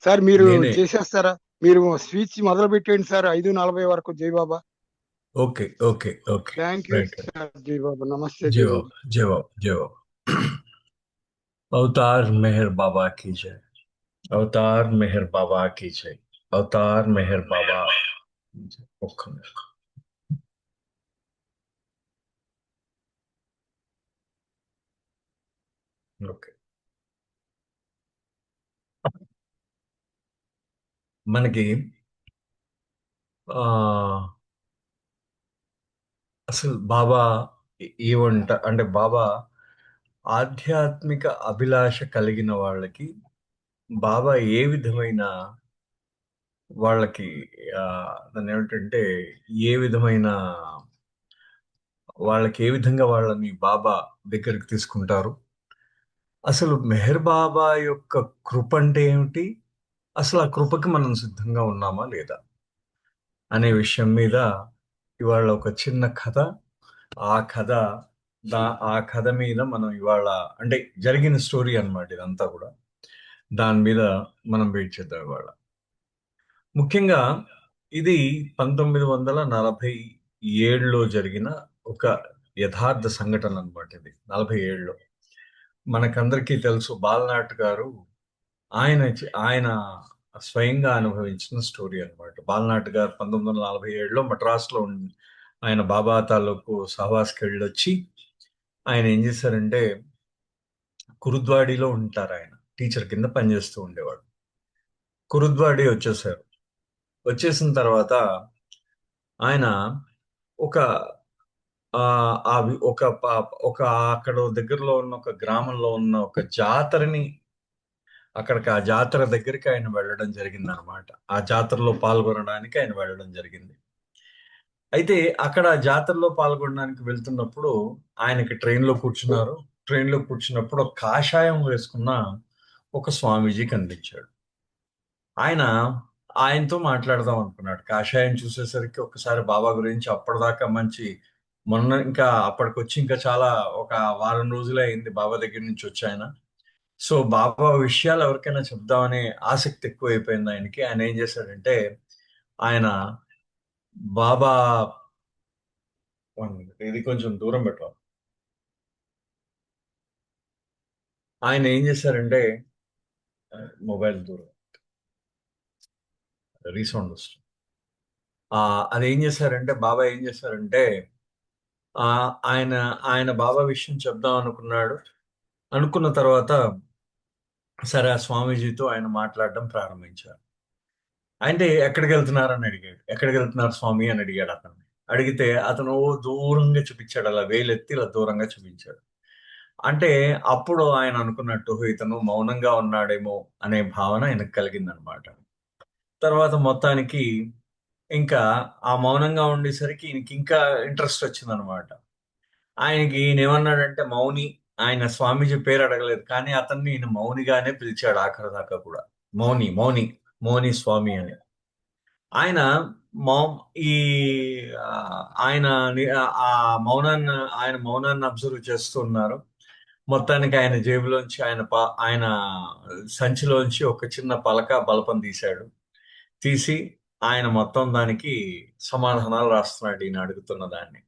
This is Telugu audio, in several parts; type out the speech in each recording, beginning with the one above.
సార్ మీరు నేనే. చేసేస్తారా? మీరు స్పీచ్ మొదలు పెట్టేయండి సార్. 5:40 వరకు జై బాబా. Okay, okay, okay. Thank you right, right. Sir. జై బాబా. నమస్తే జై జై బాబా, బాబా. జై బాబా, జై బాబా. अवतार मेहर बाबा की जय। अवतार मेहर बाबा की जय। अवतार मेहर बाबा की जय। ఒక్క నిమిషం. ఓకే. మనకి ఆ అసలు బాబా ఏమంట అంటే బాబా ఆధ్యాత్మిక అభిలాష కలిగిన వాళ్ళకి బాబా ఏ విధమైన వాళ్ళకి దాన్ని ఏమిటంటే ఏ విధమైన వాళ్ళకి ఏ విధంగా వాళ్ళని బాబా దగ్గరికి తీసుకుంటారు, అసలు మెహర్ బాబా యొక్క కృప అంటే ఏమిటి, అసలు ఆ కృపకి మనం సిద్ధంగా ఉన్నామా లేదా అనే విషయం మీద ఇవాళ ఒక చిన్న కథ. ఆ కథ ఆ కథ మీద మనం ఇవాళ అంటే జరిగిన స్టోరీ అన్నమాట ఇదంతా కూడా. దాని మీద మనం వెయిట్ చేద్దాం ఇవాళ. ముఖ్యంగా ఇది 1947లో జరిగిన ఒక యథార్థ సంఘటన అన్నమాట. ఇది 47లో మనకందరికీ తెలుసు బాలనాట్ గారు. ఆయన స్వయంగా అనుభవించిన స్టోరీ అన్నమాట. బాలనాట్ గారు 1947లో మద్రాసులో ఆయన బాబా తాలూకు సహవాస్కి వెళ్ళొచ్చి ఆయన ఏం చేశారంటే కురుద్వాడిలో ఉంటారు. ఆయన టీచర్ కింద పనిచేస్తూ ఉండేవాడు. కురుద్వాడి వచ్చేసారు. వచ్చేసిన తర్వాత ఆయన ఒక ఆ ఒక అక్కడ దగ్గరలో ఉన్న ఒక గ్రామంలో ఉన్న ఒక జాతరని, అక్కడికి ఆ జాతర దగ్గరికి ఆయన వెళ్ళడం జరిగింది అనమాట. ఆ జాతరలో పాల్గొనడానికి ఆయన వెళ్ళడం జరిగింది. అయితే అక్కడ ఆ జాతరలో పాల్గొనడానికి వెళ్తున్నప్పుడు ఆయనకి ట్రైన్లో కూర్చున్నారు. ట్రైన్లో కూర్చున్నప్పుడు ఒక కాషాయం వేసుకున్న ఒక స్వామీజీ కనిపించాడు. ఆయన ఆయనతో మాట్లాడదాం అనుకున్నాడు. కాషాయం చూసేసరికి ఒకసారి బాబా గురించి అప్పటిదాకా మంచి, మొన్న ఇంకా అప్పటికొచ్చి ఇంకా చాలా ఒక వారం రోజులే అయింది బాబా దగ్గర నుంచి వచ్చి ఆయన. సో బాబా విషయాలు ఎవరికైనా చెప్దామనే ఆసక్తి ఎక్కువైపోయింది ఆయనకి. ఆయన ఏం చేశాడంటే ఆయన బాబా ఇది కొంచెం దూరం పెట్టాలి. ఆయన ఏం చేశారంటే మొబైల్ దూరం రీసౌండ్ వస్తుంది. అది ఏం చేశారంటే బాబా ఏం చేశారంటే ఆ ఆయన ఆయన బాబా విషయం చెప్దాం అనుకున్నాడు. అనుకున్న తర్వాత సరే ఆ స్వామీజీతో ఆయన మాట్లాడడం ప్రారంభించారు. అంటే ఎక్కడికి వెళ్తున్నారు అని అడిగాడు. ఎక్కడికి వెళ్తున్నారు స్వామి అని అడిగాడు అతను. అడిగితే అతను ఓ దూరంగా చూపించాడు, అలా వేలెత్తి ఇలా దూరంగా చూపించాడు. అంటే అప్పుడు ఆయన అనుకున్నట్టు ఇతను మౌనంగా ఉన్నాడేమో అనే భావన ఆయనకు కలిగిందనమాట. తర్వాత మొత్తానికి ఇంకా ఆ మౌనంగా ఉండేసరికి ఈయనకి ఇంకా ఇంట్రెస్ట్ వచ్చిందనమాట. ఆయనకి ఈయన ఏమన్నాడంటే మౌని, ఆయన స్వామీజీ పేరు అడగలేదు కానీ అతన్ని ఈయన మౌనిగానే పిలిచాడు ఆఖరి దాకా కూడా. మౌని మౌని మౌని స్వామి అని. ఆయన మౌ ఈ ఆ, ఆయన ఆ మౌనాన్ని ఆయన మౌనాన్ని అబ్జర్వ్ చేస్తూ ఉన్నారు. మొత్తానికి ఆయన జేబులోంచి ఆయన సంచిలోంచి ఒక చిన్న బలపం తీశాడు. తీసి ఆయన మొత్తం దానికి సమాధానాలు రాస్తున్నాడు ఈయన అడుగుతున్న దాన్ని.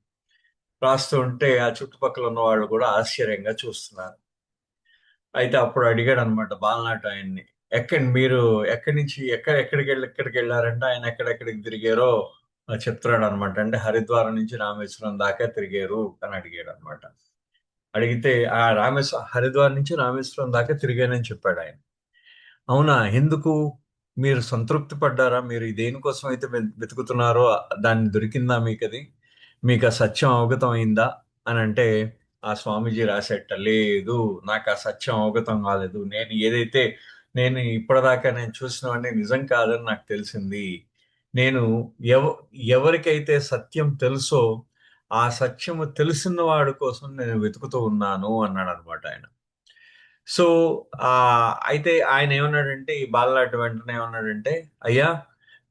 రాస్తూ ఉంటే ఆ చుట్టుపక్కల ఉన్న వాళ్ళు కూడా ఆశ్చర్యంగా చూస్తున్నారు. అయితే అప్పుడు అడిగాడు అనమాట బాలనాట ఆయన్ని, మీరు ఎక్కడి నుంచి ఎక్కడికి వెళ్ళారంటే ఆయన ఎక్కడెక్కడికి తిరిగారో చెప్తున్నాడు అనమాట. అంటే హరిద్వారం నుంచి రామేశ్వరం దాకా తిరిగారు అని అడిగాడు అనమాట. అడిగితే ఆ హరిద్వార్ నుంచి రామేశ్వరం దాకా తిరిగానని చెప్పాడు ఆయన. అవునా, ఎందుకు, మీరు సంతృప్తి పడ్డారా, మీరు దేనికోసం అయితే వెతుకుతున్నారో దాన్ని దొరికిందా మీకు, అది మీకు ఆ సత్యం అవగతం అయిందా అని అంటే ఆ స్వామీజీ రాసేట, లేదు నాకు ఆ సత్యం అవగతం కాలేదు, నేను ఇప్పటిదాకా నేను చూసినవన్నీ నిజం కాదని నాకు తెలిసింది. నేను ఎవ ఎవరికైతే సత్యం తెలుసో ఆ సత్యము తెలిసిన వాడి కోసం నేను వెతుకుతూ ఉన్నాను అన్నాడు అనమాట ఆయన. సో ఆ అయితే ఆయన ఏమన్నాడంటే ఈ బాలనాటి వెంటనే ఏమన్నాడంటే, అయ్యా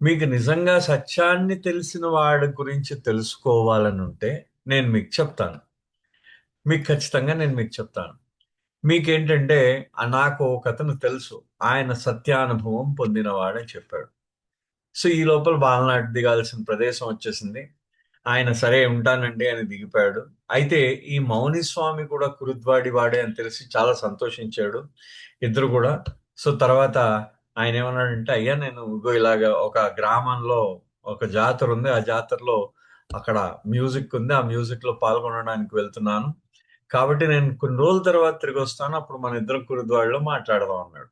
మీకు నిజంగా సత్యాన్ని తెలిసిన వాడి గురించి తెలుసుకోవాలని ఉంటే నేను మీకు చెప్తాను, మీకు ఖచ్చితంగా నేను మీకు చెప్తాను. మీకేంటంటే నాకు ఒకతను తెలుసు, ఆయన సత్యానుభవం పొందినవాడని చెప్పాడు. సో ఈ లోపల బాలనాటి దిగాల్సిన ప్రదేశం వచ్చేసింది. ఆయన సరే ఉంటానండి అని దిగిపోయాడు. అయితే ఈ మౌని స్వామి కూడా కురుద్వాడి వాడే అని తెలిసి చాలా సంతోషించాడు ఇద్దరు కూడా. సో తర్వాత ఆయన ఏమన్నాడంటే, అయ్యా నేను ఇగో ఇలాగ ఒక గ్రామంలో ఒక జాతర ఉంది, ఆ జాతరలో అక్కడ మ్యూజిక్ ఉంది, ఆ మ్యూజిక్ లో పాల్గొనడానికి వెళ్తున్నాను, కాబట్టి నేను కొన్ని రోజుల తర్వాత తిరిగి వస్తాను, అప్పుడు మన ఇద్దరం కురుద్వాడిలో మాట్లాడదాం అన్నాడు.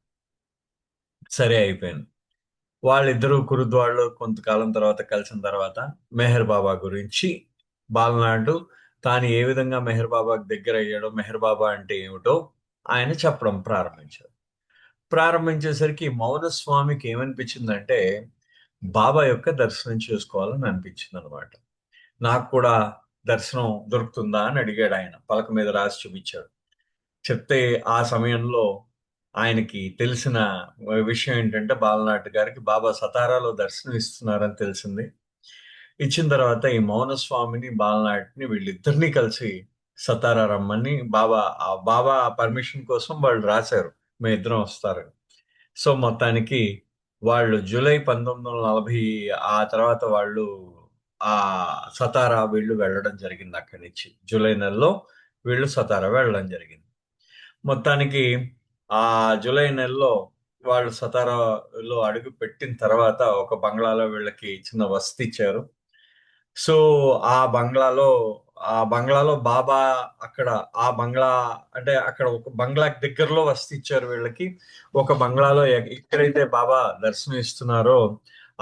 సరే అయిపోయింది. వాళ్ళిద్దరూ కురుద్వాడలో కొంతకాలం తర్వాత కలిసిన తర్వాత మెహర్ బాబా గురించి బాలనాడు తాను ఏ విధంగా మెహర్ బాబాకి దగ్గర అయ్యాడో, మెహర్ బాబా అంటే ఏమిటో ఆయన చెప్పడం ప్రారంభించారు. ప్రారంభించేసరికి మౌన స్వామికి ఏమనిపించిందంటే బాబా యొక్క దర్శనం చేసుకోవాలని అనిపించింది అనమాట. నాకు కూడా దర్శనం దొరుకుతుందా అని అడిగాడు. ఆయన పలక మీద రాసి చూపించాడు. చెప్తే ఆ సమయంలో ఆయనకి తెలిసిన విషయం ఏంటంటే బాలనాటి గారికి బాబా సతారాలో దర్శనం ఇస్తున్నారని తెలిసింది. ఇచ్చిన తర్వాత ఈ మౌనస్వామిని బాలనాటిని వీళ్ళిద్దరినీ కలిసి సతారా రమ్మని బాబా పర్మిషన్ కోసం వాళ్ళు రాశారు, మేము ఇద్దరం వస్తారని. సో మొత్తానికి వాళ్ళు జూలై 1940 ఆ తర్వాత వాళ్ళు ఆ సతారా వీళ్ళు వెళ్ళడం జరిగింది. అక్కడి నుంచి జూలై నెలలో వీళ్ళు సతారా వెళ్ళడం జరిగింది. మొత్తానికి ఆ జూలై నెలలో వాళ్ళు సతారాలో అడుగు పెట్టిన తర్వాత ఒక బంగ్లాలో వీళ్ళకి చిన్న వసతి ఇచ్చారు. సో ఆ బంగ్లాలో బాబా అక్కడ ఆ బంగ్లా అంటే అక్కడ ఒక బంగ్లాకి దగ్గరలో వసతి ఇచ్చారు వీళ్ళకి. ఒక బంగ్లాలో ఎక్కడైతే బాబా దర్శనం ఇస్తున్నారో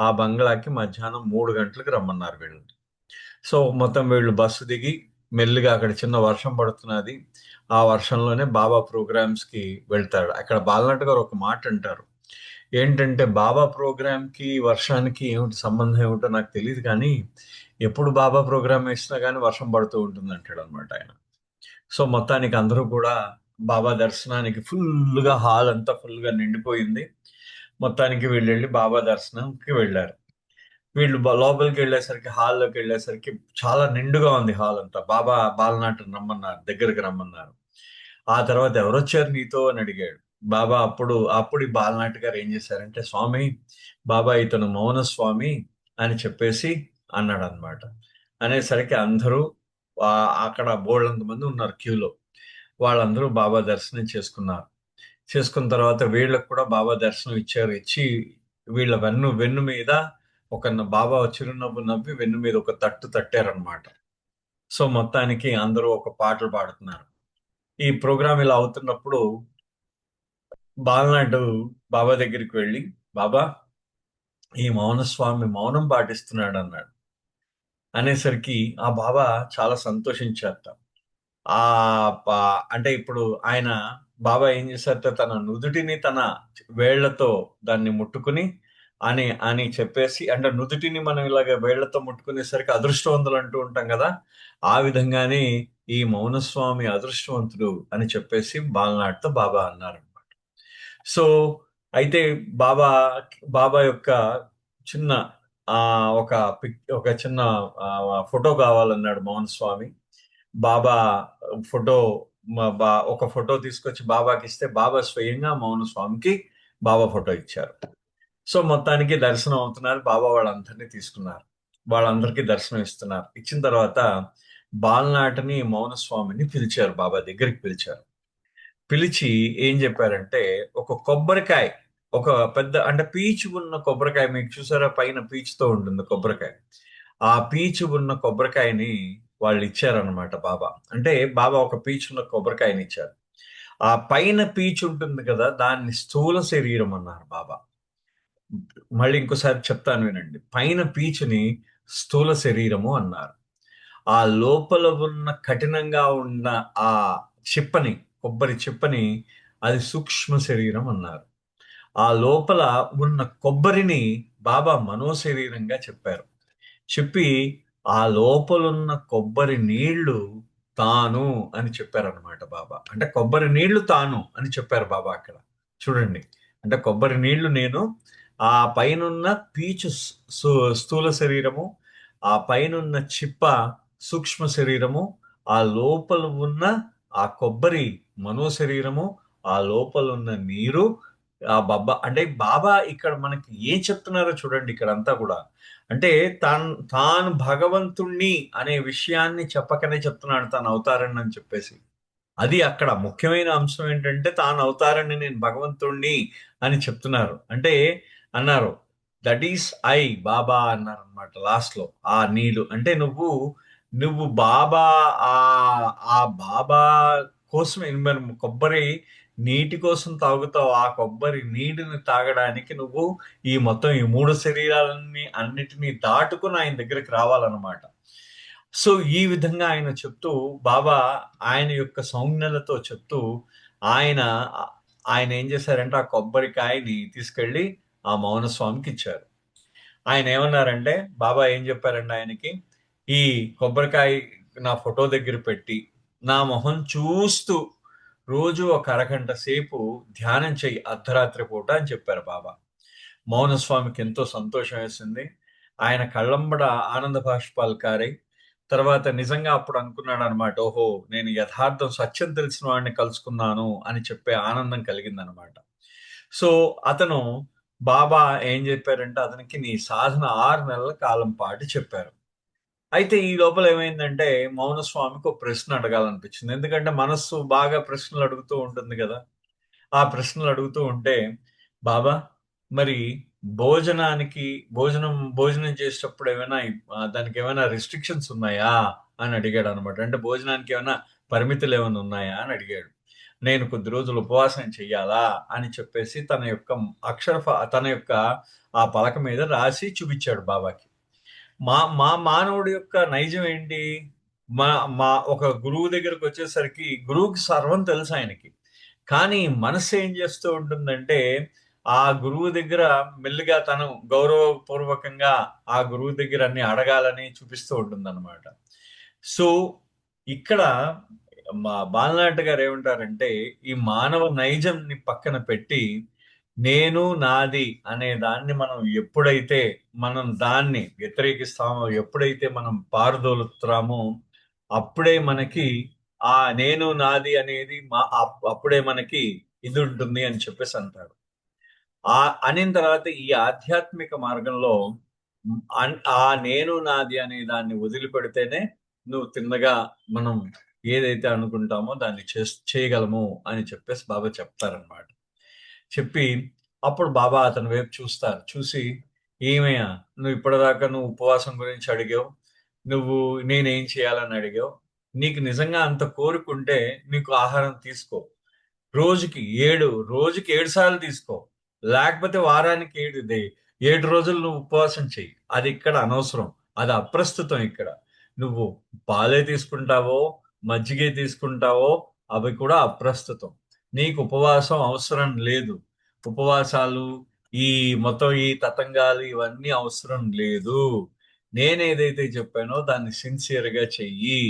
ఆ బంగ్లాకి మధ్యాహ్నం 3 గంటలకు రమ్మన్నారు వీళ్ళు. సో మొత్తం వీళ్ళు బస్సు దిగి మెల్లిగా అక్కడ చిన్న వర్షం పడుతున్నది. ఆ వర్షంలోనే బాబా ప్రోగ్రామ్స్ కి వెళ్తాడు. అక్కడ బాలనాట్ గారు ఒక మాట అంటారు. ఏంటంటే బాబా ప్రోగ్రామ్ కి వర్షానికి ఏమిటి సంబంధం ఏమిటో నాకు తెలియదు కానీ ఎప్పుడు బాబా ప్రోగ్రామ్ వేసినా కానీ వర్షం పడుతూ ఉంటుంది అంటాడు అనమాట ఆయన. సో మొత్తానికి అందరూ కూడా బాబా దర్శనానికి ఫుల్గా హాల్ అంతా ఫుల్గా నిండిపోయింది. మొత్తానికి వీళ్ళు వెళ్ళి బాబా దర్శనంకి వెళ్ళారు. వీళ్ళు లోపలికి వెళ్ళేసరికి హాల్లోకి వెళ్ళేసరికి చాలా నిండుగా ఉంది హాల్ అంతా. బాబా బాలనాటిని రమ్మన్నారు, దగ్గరికి రమ్మన్నారు. ఆ తర్వాత ఎవరొచ్చారు నీతో అని అడిగాడు. బాబా అప్పుడు ఈ బాలనాటి గారు ఏం చేశారంటే, స్వామి బాబా ఇతను మౌన స్వామి అని చెప్పేసి అన్నాడు అనమాట. అనేసరికి అందరూ అక్కడ బోల్డంత మంది ఉన్నారు క్యూలో. వాళ్ళందరూ బాబా దర్శనం చేసుకున్నారు. చేసుకున్న తర్వాత వీళ్ళకు కూడా బాబా దర్శనం ఇచ్చారు. ఇచ్చి వీళ్ళ వెన్ను వెన్ను మీద బాబా చిరునవ్వు నవ్వి వెన్ను మీద ఒక తట్టు తట్టారనమాట. సో మొత్తానికి అందరూ ఒక పాటలు పాడుతున్నారు. ఈ ప్రోగ్రామ్ ఇలా అవుతున్నప్పుడు బాలనాడు బాబా దగ్గరికి వెళ్ళి, బాబా ఈ మౌనస్వామి మౌనం పాటిస్తున్నాడు అన్నాడు. అనేసరికి ఆ బాబా చాలా సంతోషించారట. ఆ అంటే ఇప్పుడు ఆయన బాబా ఏం చేశారట, తన నుదుటిని తన వేళ్లతో దాన్ని ముట్టుకుని అని అని చెప్పేసి, అంటే నుదుటిని మనం ఇలాగ వేళ్లతో ముట్టుకునేసరికి అదృష్టవంతులు అంటూ ఉంటాం కదా, ఆ విధంగానే ఈ మౌనస్వామి అదృష్టవంతుడు అని చెప్పేసి బాలనాటితో బాబా అన్నారు. సో అయితే బాబా బాబా యొక్క చిన్న ఆ ఒక చిన్న ఫోటో కావాలన్నాడు మోహన్ స్వామి. బాబా ఫోటో ఒక ఫోటో తీసుకొచ్చి బాబాకి ఇస్తే బాబా స్వయంగా మౌన స్వామికి బాబా ఫోటో ఇచ్చారు. సో మొత్తానికి దర్శనం అవుతున్నారు. బాబా వాళ్ళందరినీ తీసుకున్నారు, వాళ్ళందరికీ దర్శనం ఇస్తున్నారు. ఇచ్చిన తర్వాత బాలనాటిని మౌన స్వామిని పిలిచారు, బాబా దగ్గరికి పిలిచారు. పిలిచి ఏం చెప్పారంటే, ఒక కొబ్బరికాయ, ఒక పెద్ద అంటే పీచు ఉన్న కొబ్బరికాయ, మీకు చూసారా పైన పీచుతో ఉంటుంది కొబ్బరికాయ, ఆ పీచు ఉన్న కొబ్బరికాయని వాళ్ళు ఇచ్చారనమాట బాబా. అంటే బాబా ఒక పీచు ఉన్న కొబ్బరికాయని ఇచ్చారు. ఆ పైన పీచు ఉంటుంది కదా, దాన్ని స్థూల శరీరం అన్నారు బాబా. మళ్ళీ ఇంకోసారి చెప్తాను వినండి. పైన పీచుని స్థూల శరీరము అన్నారు. ఆ లోపల ఉన్న కఠినంగా ఉన్న ఆ చిప్పని, కొబ్బరి చిప్పని, అది సూక్ష్మ శరీరం అన్నారు. ఆ లోపల ఉన్న కొబ్బరిని బాబా మనోశరీరంగా చెప్పారు. చెప్పి ఆ లోపలున్న కొబ్బరి నీళ్లు తాను అని చెప్పారనమాట బాబా. అంటే కొబ్బరి నీళ్లు తాను అని చెప్పారు బాబా అక్కడ. చూడండి, అంటే కొబ్బరి నీళ్లు నేను, ఆ పైనున్న పీచు స్థూల శరీరము, ఆ పైనున్న చిప్ప సూక్ష్మ శరీరము, ఆ లోపల ఉన్న ఆ కొబ్బరి మనో శరీరము, ఆ లోపల ఉన్న నీరు, ఆ అంటే బాబా ఇక్కడ మనకి ఏం చెప్తున్నారో చూడండి ఇక్కడ అంతా కూడా. అంటే తాను భగవంతుణ్ణి అనే విషయాన్ని చెప్పకనే చెప్తున్నాడు తాను అవతారాన్ని అని చెప్పేసి. అది అక్కడ ముఖ్యమైన అంశం ఏంటంటే తాను అవతారాన్ని, నేను భగవంతుణ్ణి అని చెప్తున్నారు. అంటే అన్నారు, దట్ ఈస్ ఐ బాబా అన్నారు అనమాట లాస్ట్ లో. ఆ నీళ్ళు అంటే నువ్వు నువ్వు బాబా, ఆ ఆ బాబా కోసమే మరి కొబ్బరి నీటి కోసం తాగుతావు. ఆ కొబ్బరి నీటిని తాగడానికి నువ్వు ఈ మొత్తం ఈ మూడు శరీరాలని అన్నిటినీ దాటుకుని ఆయన దగ్గరికి రావాలన్నమాట. సో ఈ విధంగా ఆయన చెప్తూ, బాబా ఆయన యొక్క సంజ్ఞలతో చెప్తూ, ఆయన ఆయన ఏం చేశారంటే ఆ కొబ్బరికాయని తీసుకెళ్ళి ఆ మౌన స్వామికి ఇచ్చారు. ఆయన ఏమన్నారంటే, బాబా ఏం చెప్పారంటే ఆయనకి, ఈ కొబ్బరికాయ నా ఫోటో దగ్గర పెట్టి నా మొహం చూస్తూ రోజు ఒక అరగంట సేపు ధ్యానం చెయ్యి అర్ధరాత్రి పూట అని చెప్పారు బాబా. మౌనస్వామికి ఎంతో సంతోషం వేసింది. ఆయన కళ్ళంబడ ఆనంద బాష్పాలు కారాయి. తర్వాత నిజంగా అప్పుడు అనుకున్నాడు అనమాట, ఓహో నేను యథార్థం సత్యం తెలిసిన వాడిని కలుసుకున్నాను అని చెప్పే ఆనందం కలిగిందనమాట. సో అతను, బాబా ఏం చెప్పారంటే అతనికి నీ సాధన 6 నెలల కాలం పాటు చెప్పారు. అయితే ఈ లోపల ఏమైందంటే మౌనస్వామికి ఒక ప్రశ్న అడగాలనిపించింది. ఎందుకంటే మనస్సు బాగా ప్రశ్నలు అడుగుతూ ఉంటుంది కదా. ఆ ప్రశ్నలు అడుగుతూ ఉంటే, బాబా మరి భోజనానికి భోజనం చేసేటప్పుడు ఏమైనా దానికి ఏమైనా రిస్ట్రిక్షన్స్ ఉన్నాయా అని అడిగాడు అనమాట. అంటే భోజనానికి ఏమైనా పరిమితులు ఏమైనా ఉన్నాయా అని అడిగాడు. నేను కొద్ది రోజులు ఉపవాసం చెయ్యాలా అని చెప్పేసి తన యొక్క ఆ పలక మీద రాసి చూపించాడు బాబాకి. మా మా మానవుడి యొక్క నైజం ఏంటి? మా మా ఒక గురువు దగ్గరకు వచ్చేసరికి గురువుకి సర్వం తెలుసు ఆయనకి. కానీ మనసు ఏం చేస్తూ ఉంటుందంటే, ఆ గురువు దగ్గర మెల్లిగా తను గౌరవపూర్వకంగా ఆ గురువు దగ్గర అన్ని అడగాలని చూపిస్తూ ఉంటుందన్నమాట. సో ఇక్కడ మా బాలనాట గారు ఏమంటారంటే, ఈ మానవ నైజంని పక్కన పెట్టి నేను నాది అనే దాన్ని మనం దాన్ని వ్యతిరేకిస్తామో, ఎప్పుడైతే మనం పారదోలుతామో, అప్పుడే మనకి ఆ నేను నాది అనేది అప్పుడే మనకి ఇది ఉంటుంది అని చెప్పేసి అంటారు. ఆ అనిన తర్వాత ఈ ఆధ్యాత్మిక మార్గంలో ఆ నేను నాది అనే దాన్ని వదిలిపెడితేనే నువ్వు తిన్నగా మనం ఏదైతే అనుకుంటామో దాన్ని చేయగలము అని చెప్పేసి బాబా చెప్తారనమాట. చెప్పి అప్పుడు బాబా అతని వైపు చూస్తారు. చూసి, ఏమయ్యా నువ్వు ఇప్పటిదాకా నువ్వు ఉపవాసం గురించి అడిగావు, నువ్వు నేనేం చేయాలని అడిగావు. నీకు నిజంగా అంత కోరుకుంటే నీకు ఆహారం తీసుకో. రోజుకి 7 సార్లు తీసుకో. లేకపోతే వారానికి 7 రోజులు నువ్వు ఉపవాసం చెయ్యి. అది ఇక్కడ అనవసరం. అది అప్రస్తుతం ఇక్కడ. నువ్వు పాలే తీసుకుంటావో, మజ్జిగే తీసుకుంటావో అవి కూడా అప్రస్తుతం. నీకు ఉపవాసం అవసరం లేదు. ఉపవాసాలు, ఈ మొత్తం ఈ తతంగాలు ఇవన్నీ అవసరం లేదు. నేనేదైతే చెప్పానో దాన్ని సిన్సియర్గా చెయ్యి.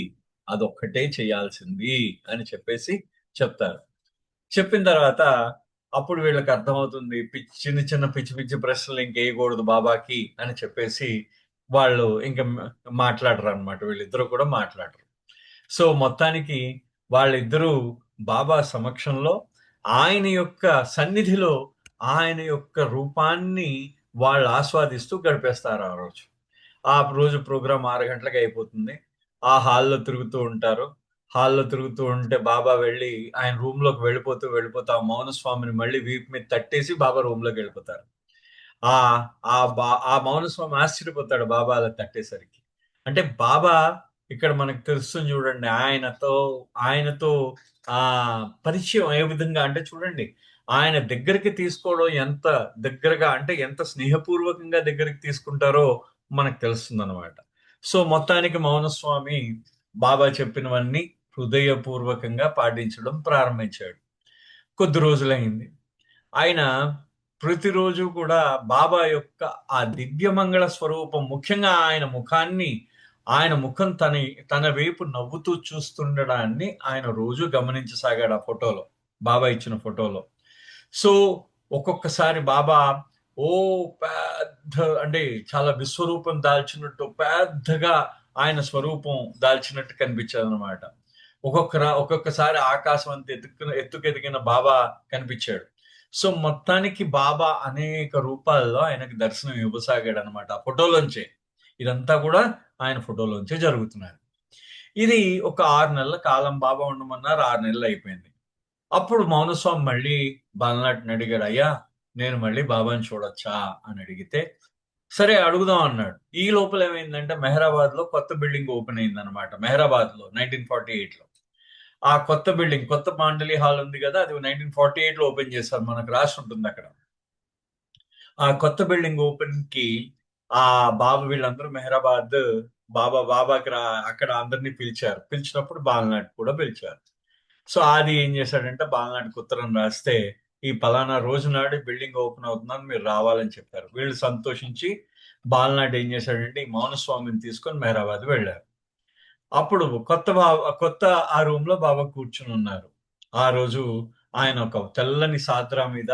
అదొక్కటే చేయాల్సింది అని చెప్పేసి చెప్తారు. చెప్పిన తర్వాత అప్పుడు వీళ్ళకి అర్థమవుతుంది, చిన్న చిన్న పిచ్చి పిచ్చి ప్రశ్నలు ఇంకేయకూడదు బాబాకి అని చెప్పేసి వాళ్ళు ఇంకా మాట్లాడరు అనమాట. వీళ్ళిద్దరూ కూడా మాట్లాడరు. సో మొత్తానికి వాళ్ళిద్దరూ బాబా సమక్షంలో ఆయన యొక్క సన్నిధిలో ఆయన యొక్క రూపాన్ని వాళ్ళు ఆస్వాదిస్తూ గడిపేస్తారు ఆ రోజు. ఆ రోజు ప్రోగ్రాం 6 గంటలకు అయిపోతుంది. ఆ హాల్లో తిరుగుతూ ఉంటారు. హాల్లో తిరుగుతూ ఉంటే బాబా వెళ్ళి ఆయన రూమ్ లోకి వెళ్ళిపోతూ ఆ మౌన స్వామిని మళ్ళీ వీపు మీద తట్టేసి బాబా రూమ్ లోకి వెళ్ళిపోతారు. ఆ ఆ మౌన స్వామి ఆశ్చర్యపోతాడు బాబా అలా తట్టేసరికి. అంటే బాబా ఇక్కడ మనకు తెలుస్తుంది చూడండి, ఆయనతో ఆ పరిచయం ఏ విధంగా అంటే చూడండి, ఆయన దగ్గరికి తీసుకోవడం ఎంత దగ్గరగా అంటే ఎంత స్నేహపూర్వకంగా దగ్గరికి తీసుకుంటారో మనకు తెలుస్తుంది అనమాట. సో మొత్తానికి మౌనస్వామి బాబా చెప్పినవన్నీ హృదయపూర్వకంగా పాటించడం ప్రారంభించాడు. కొద్ది రోజులైంది. ఆయన ప్రతిరోజు కూడా బాబా యొక్క ఆ దివ్యమంగళ స్వరూపం, ముఖ్యంగా ఆయన ముఖం తన వైపు నవ్వుతూ చూస్తుండడాన్ని ఆయన రోజు గమనించసాగాడు ఆ ఫోటోలో, బాబా ఇచ్చిన ఫోటోలో. సో ఒక్కొక్కసారి బాబా ఓ పెద్ద అంటే చాలా విశ్వరూపం దాల్చినట్టు పెద్దగా ఆయన స్వరూపం దాల్చినట్టు కనిపించదు అనమాట. ఒక్కొక్కసారి ఆకాశం అంత ఎత్తుకెదిగిన బాబా కనిపించాడు. సో మొత్తానికి బాబా అనేక రూపాల్లో ఆయనకు దర్శనం ఇవ్వసాగాడు అనమాట ఆ ఫోటోలోంచే. ఇదంతా కూడా ఆయన ఫోటోలోంచే జరుగుతున్నది. ఇది ఒక 6 నెలల కాలం బాబా ఉండమన్నారు. 6 నెలలు అయిపోయింది. అప్పుడు మౌనస్వామి మళ్ళీ బాలనాటిని అడిగాడు, అయ్యా నేను మళ్ళీ బాబాని చూడొచ్చా అని అడిగితే, సరే అడుగుదాం అన్నాడు. ఈ లోపల ఏమైందంటే మెహరాబాద్ లో కొత్త బిల్డింగ్ ఓపెన్ అయింది అనమాట. మెహరాబాద్ లో 1948 లో ఆ కొత్త బిల్డింగ్, కొత్త మాండలి హాల్ ఉంది కదా, అది 1948 లో ఓపెన్ చేశారు. మనకు రాసి ఉంటుంది అక్కడ. ఆ కొత్త బిల్డింగ్ ఓపెన్ కి ఆ బాబా వీళ్ళందరూ మెహరాబాద్ బాబాకి అక్కడ అందరినీ పిలిచారు. పిలిచినప్పుడు బాలనాటి కూడా పిలిచారు. సో ఆది ఏం చేశాడంటే బాలనాటికి ఉత్తరం రాస్తే, ఈ పలానా రోజు నాడు బిల్డింగ్ ఓపెన్ అవుతుందని మీరు రావాలని చెప్పారు. వీళ్ళు సంతోషించి బాలనాటి ఏం చేశాడంటే ఈ మౌనస్వామిని తీసుకొని మెహరాబాద్ వెళ్ళారు. అప్పుడు కొత్త ఆ రూమ్ లో బాబా కూర్చుని ఉన్నారు. ఆ రోజు ఆయన ఒక తెల్లని సాద్రా మీద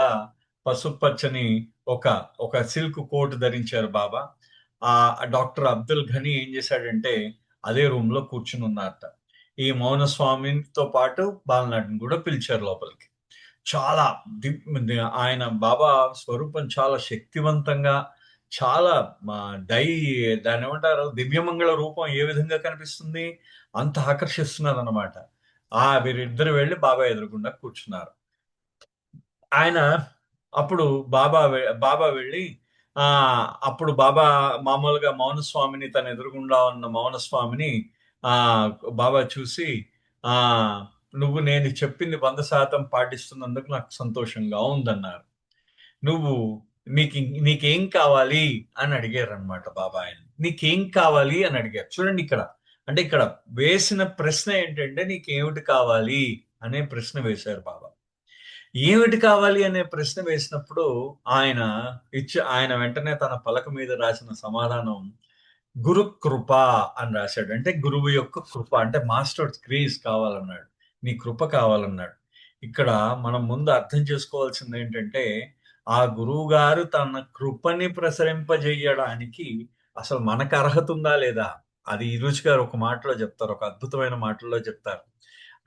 పసుపు పచ్చని ఒక ఒక సిల్క్ కోట్ ధరించారు బాబా. ఆ డాక్టర్ అబ్దుల్ ఘనీ ఏం చేశాడంటే అదే రూమ్ లో కూర్చుని ఉన్నారట. ఈ మౌన స్వామితో పాటు బాలనాటిని కూడా పిలిచారు లోపలికి. చాలా ఆయన బాబా స్వరూపం చాలా శక్తివంతంగా, చాలా దై దాని ఏమంటారు, దివ్యమంగళ రూపం ఏ విధంగా కనిపిస్తుంది, అంత ఆకర్షిస్తున్నది అనమాట. వీరిద్దరు వెళ్ళి బాబా ఎదురుగుండా కూర్చున్నారు. ఆయన అప్పుడు బాబా వెళ్ళి ఆ అప్పుడు బాబా మామూలుగా మౌనస్వామిని, తన ఎదురుగుండా ఉన్న మౌనస్వామిని ఆ బాబా చూసి, ఆ నువ్వు నేను చెప్పింది 100% పాటిస్తున్నందుకు నాకు సంతోషంగా ఉందన్నారు. నువ్వు నీకు నీకేం కావాలి అని అడిగారు అనమాట బాబా. ఆయన నీకేం కావాలి అని అడిగారు. చూడండి ఇక్కడ, అంటే ఇక్కడ వేసిన ప్రశ్న ఏంటంటే నీకేమిటి కావాలి అనే ప్రశ్న వేశారు బాబా. ఏమిటి కావాలి అనే ప్రశ్న వేసినప్పుడు ఆయన వెంటనే తన పలక మీద రాసిన సమాధానం గురు కృప అని రాశాడు. అంటే గురువు యొక్క కృప, అంటే మాస్టర్ గ్రేస్ కావాలన్నాడు, నీ కృప కావాలన్నాడు. ఇక్కడ మనం ముందు అర్థం చేసుకోవాల్సింది ఏంటంటే ఆ గురువు గారు తన కృపని ప్రసరింపజేయడానికి అసలు మనకు అర్హత ఉందా లేదా, అది ఈరోజు గారు ఒక మాటలో చెప్తారు, ఒక అద్భుతమైన మాటల్లో చెప్తారు.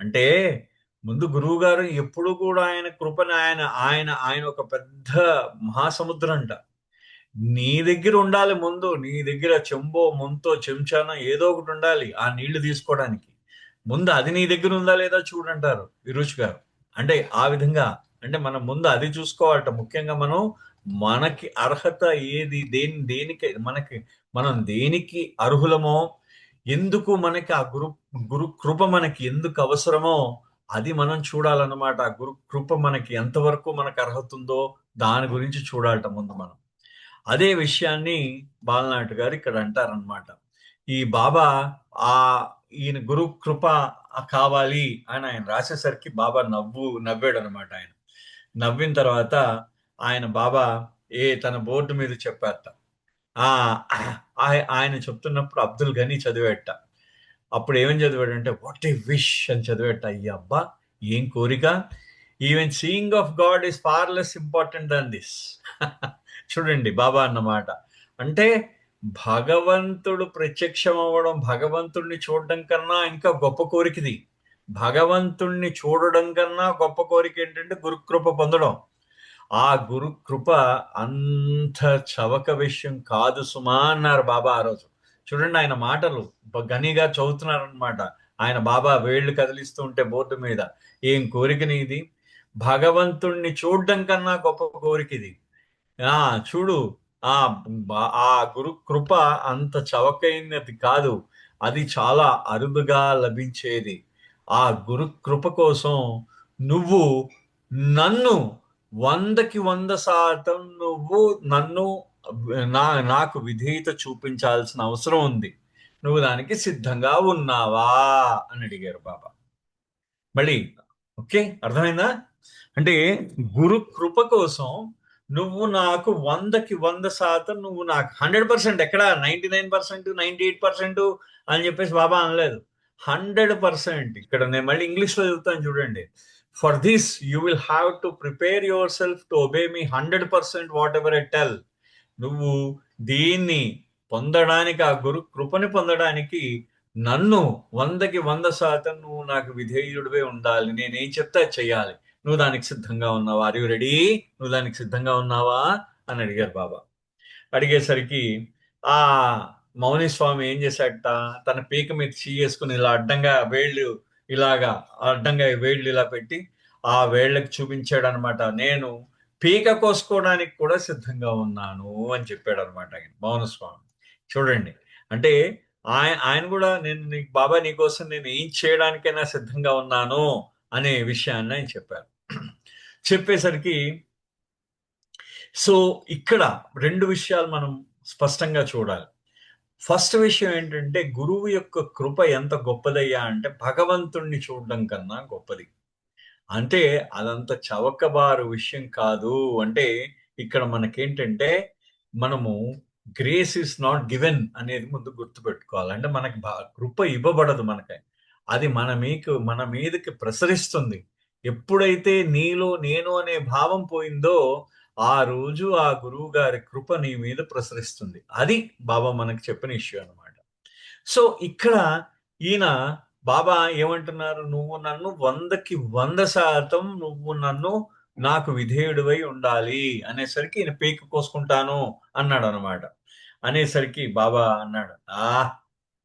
అంటే ముందు గురువు గారు ఎప్పుడు కూడా ఆయన కృపని ఆయన ఆయన ఆయన ఒక పెద్ద మహాసముద్రం అంట. నీ దగ్గర ఉండాలి, ముందు నీ దగ్గర చెంబో ముంతో చెంచానో ఏదో ఒకటి ఉండాలి ఆ నీళ్లు తీసుకోవడానికి. ముందు అది నీ దగ్గర ఉందా లేదా చూడంటారు విరుచ్ గారు. అంటే ఆ విధంగా, అంటే మనం ముందు అది చూసుకోవాలట. ముఖ్యంగా మనకి అర్హత ఏది, దేనికి మనం దేనికి అర్హులమో, ఎందుకు మనకి ఆ గురు కృప మనకి ఎందుకు అవసరమో అది మనం చూడాలన్నమాట. ఆ గురు కృప మనకి ఎంతవరకు మనకు అర్హత ఉందో దాని గురించి చూడాలట ముందు మనం. అదే విషయాన్ని బాలనాటి గారు ఇక్కడ అంటారనమాట. ఈ బాబా ఆ ఈయన గురు కృప కావాలి అని ఆయన రాసేసరికి బాబా నవ్వాడు అనమాట. ఆయన నవ్విన తర్వాత బాబా తన బోర్డు మీద చెప్పారట. ఆ ఆయన చెప్తున్నప్పుడు అబ్దుల్ ఘనీ చదివేట. అప్పుడు ఏమని చదివాడంటే వాట్ ఏ విష్ అని చదివేట. అయ్య అబ్బా ఏం కోరిక, even seeing of God is far less important than this. చూడండి బాబా అన్నమాట. అంటే భగవంతుడు ప్రత్యక్షం అవ్వడం, భగవంతుడిని చూడడం కన్నా ఇంకా గొప్ప కోరికది. భగవంతుణ్ణి చూడడం కన్నా గొప్ప కోరిక ఏంటంటే గురుకృప పొందడం. ఆ గురుకృప అంత చవక విషయం కాదు సుమా అన్నారు బాబా ఆ రోజు. చూడండి ఆయన మాటలు గనిగా చదువుతున్నారనమాట. ఆయన బాబా వేళ్లు కదిలిస్తూ ఉంటే బోర్డు మీద, ఏం కోరిక నీది, భగవంతుణ్ణి చూడడం కన్నా గొప్ప కోరిక ఇది. చూడు, ఆ ఆ గురు కృప అంత చవకైనది కాదు, అది చాలా అరుదుగా లభించేది. ఆ గురు కృప కోసం నువ్వు నన్ను 100కి 100% నువ్వు నన్ను నాకు విధేయత చూపించాల్సిన అవసరం ఉంది. నువ్వు దానికి సిద్ధంగా ఉన్నావా అని అడిగారు బాబా. మళ్ళీ ఓకే, అర్థమైందా? అంటే గురు కృప కోసం నువ్వు నాకు 100కి 100% నువ్వు నాకు 100%, ఎక్కడ 99%, 98% అని చెప్పేసి బాబా అనలేదు. 100%. ఇక్కడ నేను మళ్ళీ ఇంగ్లీష్ లో చెప్తాను చూడండి. For this you will have to prepare your self to obey me 100% what ever I tell. నువ్వు దీన్ని పొందడానికి, ఆ గురు కృపని పొందడానికి నన్ను 100% నువ్వు నాకు విధేయుడివే ఉండాలి. నేనేం చెప్తే అది చెయ్యాలి. నువ్వు దానికి సిద్ధంగా ఉన్నావా? Are you ready? నువ్వు దానికి సిద్ధంగా ఉన్నావా అని అడిగారు బాబా. అడిగేసరికి ఆ మౌని స్వామి ఏం చేశాడట, తన పీక మీద చేసుకుని ఇలా అడ్డంగా వేళ్ళు, ఇలాగా అడ్డంగా వేళ్ళు ఇలా పెట్టి ఆ వేళ్ళకి చూపించాడు అనమాట. నేను పీక కోసుకోవడానికి కూడా సిద్ధంగా ఉన్నాను అని చెప్పాడు అనమాట ఆయన మౌనస్వామి. చూడండి, అంటే ఆయన కూడా నేను నీకు బాబా నీకోసం నేను ఏం చేయడానికైనా సిద్ధంగా ఉన్నాను అనే విషయాన్ని ఆయన చెప్పారు. చెప్పేసరికి సో ఇక్కడ రెండు విషయాలు మనం స్పష్టంగా చూడాలి. ఫస్ట్ విషయం ఏంటంటే, గురువు యొక్క కృప ఎంత గొప్పదయ్యా అంటే భగవంతుణ్ణి చూడడం కన్నా గొప్పది. అంటే అదంత చవకబారు విషయం కాదు. అంటే ఇక్కడ మనకేంటంటే, మనము గ్రేస్ ఇస్ నాట్ గివెన్ అనేది ముందు గుర్తుపెట్టుకోవాలి. అంటే మనకి కృప ఇవ్వబడదు మనకి. అది మన మీదకి ప్రసరిస్తుంది. ఎప్పుడైతే నీలో నేను అనే భావం పోయిందో, ఆ రోజు ఆ గురువు గారి కృప నీ మీద ప్రసరిస్తుంది. అది బాబా మనకి చెప్పిన ఇష్యూ అన్నమాట. సో ఇక్కడ ఈయన బాబా ఏమంటున్నారు, నువ్వు నన్ను 100% నువ్వు నన్ను నాకు విధేయుడివై ఉండాలి అనేసరికి ఈయన పీక కోసుకుంటాను అన్నాడు అనమాట. అనేసరికి బాబా అన్నాడు,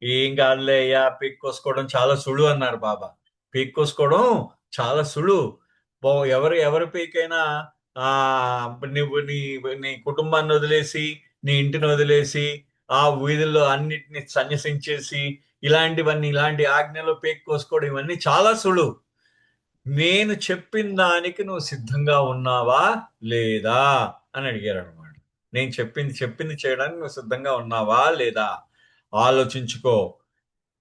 ఏం కాదులే అయ్యా, పీక్ కోసుకోవడం చాలా సులువు అన్నారు బాబా. పీక్ కోసుకోవడం చాలా సులువు. ఎవరు ఎవరి పీకైనా ఆ నువ్వు నీ నీ కుటుంబాన్ని వదిలేసి, నీ ఇంటిని వదిలేసి, ఆ వీధుల్లో అన్నిటిని సన్యసించేసి, ఇలాంటి ఆజ్ఞలు పీక్ కోసుకోవడం ఇవన్నీ చాలా సులువు. నేను చెప్పిన దానికి నువ్వు సిద్ధంగా ఉన్నావా లేదా అని అడిగారు అనమాట. నేను చెప్పింది చేయడానికి నువ్వు సిద్ధంగా ఉన్నావా లేదా ఆలోచించుకో.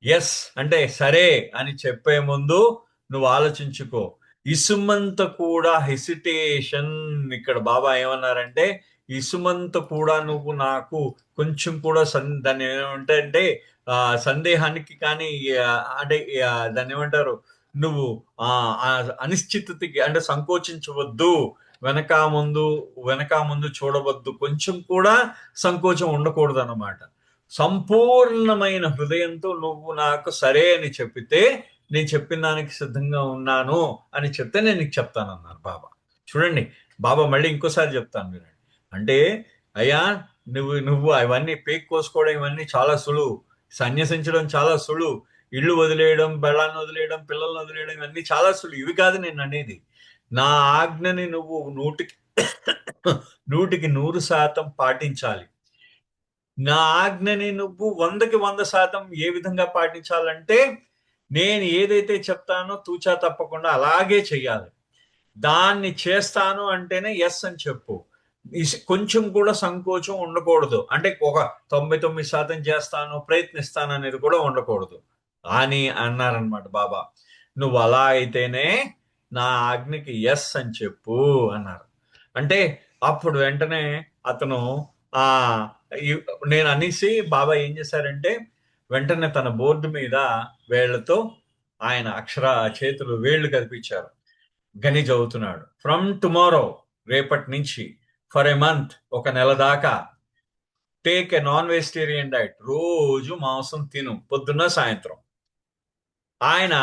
ఎస్ అంటే సరే అని చెప్పే ముందు నువ్వు ఆలోచించుకో. ఇసుమంత కూడా హెసిటేషన్. ఇక్కడ బాబా ఏమన్నారంటే, ఇసుమంత కూడా నువ్వు నాకు కొంచెం కూడా దాన్ని ఏమంటే సందేహానికి కానీ అంటే దాన్ని ఏమంటారు, నువ్వు ఆ ఆ అనిశ్చితకి అంటే సంకోచించవద్దు. వెనక ముందు చూడవద్దు. కొంచెం కూడా సంకోచం ఉండకూడదు అన్నమాట. సంపూర్ణమైన హృదయంతో నువ్వు నాకు సరే అని చెప్పితే, నేను చెప్పిన దానికి సిద్ధంగా ఉన్నాను అని చెప్తే నేను నీకు చెప్తానన్నారు బాబా. చూడండి, బాబా మళ్ళీ ఇంకోసారి చెప్తాను వినండి. అంటే అయ్యా, నువ్వు అవన్నీ పేక్ కోసుకోవడం ఇవన్నీ చాలా సులువు, సన్యసించడం చాలా సులువు, ఇల్లు వదిలేయడం, బెళ్ళాన్ని వదిలేయడం, పిల్లల్ని వదిలేయడం ఇవన్నీ చాలా సులువు. ఇవి కాదు నేను అనేది. నా ఆజ్ఞని నువ్వు నూటికి 100% పాటించాలి. నా ఆజ్ఞని నువ్వు 100% ఏ విధంగా పాటించాలంటే, నేను ఏదైతే చెప్తానో తూచా తప్పకుండా అలాగే చెయ్యాలి. దాన్ని చేస్తాను అంటేనే ఎస్ అని చెప్పు. కొంచెం కూడా సంకోచం ఉండకూడదు. అంటే ఒక 99% చేస్తాను, ప్రయత్నిస్తాను అనేది కూడా ఉండకూడదు అని అన్నారనమాట బాబా. నువ్వు అలా అయితేనే నా ఆజ్ఞకి ఎస్ అని చెప్పు అన్నారు. అంటే అప్పుడు వెంటనే అతను ఆ నేను అనేసి బాబా ఏం చేశారంటే, వెంటనే తన బోర్డు మీద వేళ్లతో ఆయన చేతులు వేళ్లు కనిపించారు. గని చదువుతున్నాడు. ఫ్రమ్ టుమారో, రేపటి నుంచి, ఫర్ ఎ మంత్, ఒక నెల దాకా, take a non vegetarian diet. రోజు మాంసం తిను, పొద్దున్న సాయంత్రం. ఆయన